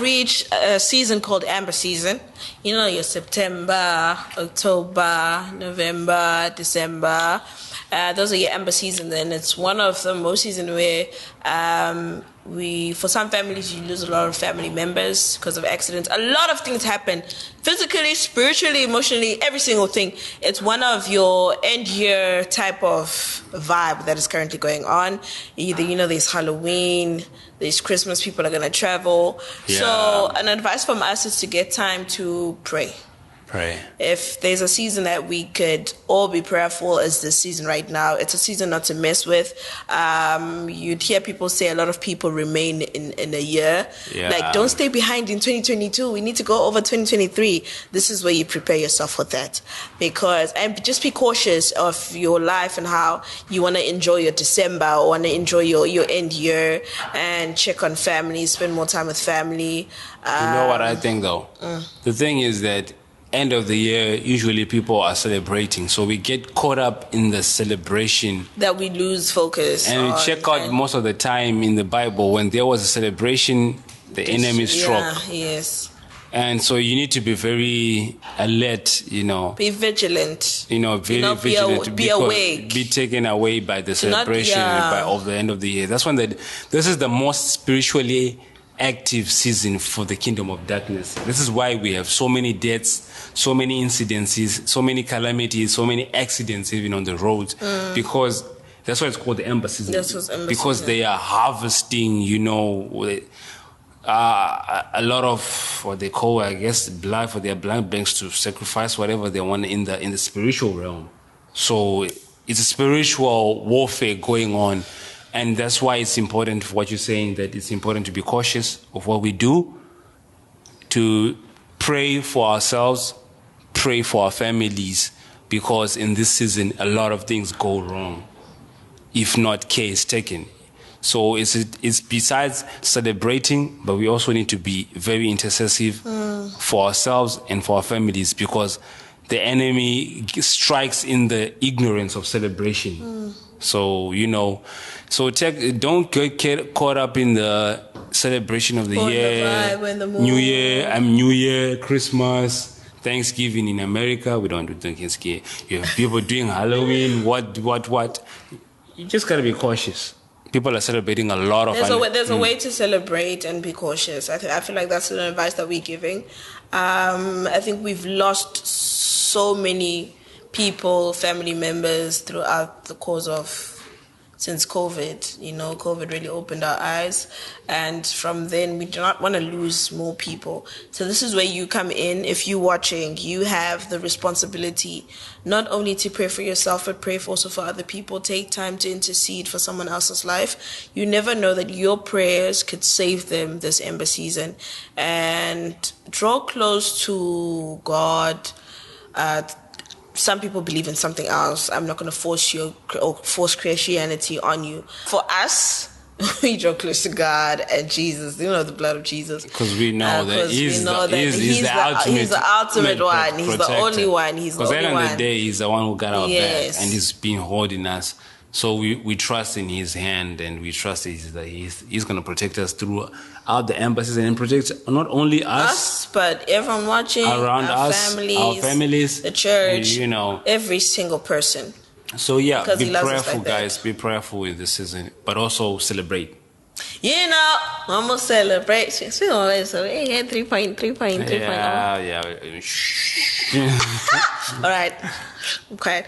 reached a season called amber season. You know, your September, October, November, December. Those are your amber seasons, and it's one of the most seasons where for some families, you lose a lot of family members because of accidents. A lot of things happen physically, spiritually, emotionally, every single thing. It's one of your end year type of vibe that is currently going on. Either, there's Halloween, there's Christmas, people are going to travel. Yeah. So an advice from us is to get time to pray. If there's a season that we could all be prayerful, is this season right now. It's a season not to mess with. You'd hear people say a lot of people remain in a year. Yeah. Like, don't stay behind in 2022. We need to go over 2023. This is where you prepare yourself for that. And just be cautious of your life and how you want to enjoy your December or want to enjoy your end year, and check on family, spend more time with family. You know what I think, though? The thing is that end of the year, usually people are celebrating, so we get caught up in the celebration that we lose focus. And we check out most of the time in the Bible, when there was a celebration, the enemy struck. Yes. And so you need to be very alert, Be vigilant. Very vigilant. Be awake. Be taken away by the celebration of the end of the year. That's when this is the most spiritually active season for the kingdom of darkness. This is why we have so many deaths, so many incidences, so many calamities, so many accidents even on the roads, because that's why it's called the ember season. Because they are harvesting, a lot of what they call, I guess, blood for their blood banks to sacrifice whatever they want in the spiritual realm. So it's a spiritual warfare going on. And that's why it's important for what you're saying, that it's important to be cautious of what we do, to pray for ourselves, pray for our families, because in this season, a lot of things go wrong, if not care is taken. So it's besides celebrating, but we also need to be very intercessive for ourselves and for our families, because the enemy strikes in the ignorance of celebration. So, don't get caught up in the celebration of the year, New Year, Christmas, Thanksgiving in America. We don't do Thanksgiving. You have people doing Halloween, what. You just got to be cautious. People are celebrating a lot of... There's a way to celebrate and be cautious. I feel like that's an advice that we're giving. I think we've lost so many people, family members throughout the course of since COVID. COVID really opened our eyes, and from then we do not want to lose more people. So this is where you come in. If you're watching, you have the responsibility not only to pray for yourself, but pray also for other people. Take time to intercede for someone else's life. You never know that your prayers could save them this ember season. And draw close to God. Some people believe in something else. I'm not going to force Christianity on you. For us, we draw close to God and Jesus. The blood of Jesus. Because we know that He's the ultimate one. He's the only one. Because at the end of the day, He's the one who got our back, and He's been holding us. So we trust in His hand, and we trust that He's going to protect us throughout the embassies, and protect not only us, but everyone watching, around our families, the church, every single person. So be prayerful, like guys. Be prayerful in this season, but also celebrate. Almost celebrate. We always say, hey, 3.3. Yeah. All right. I'm quiet.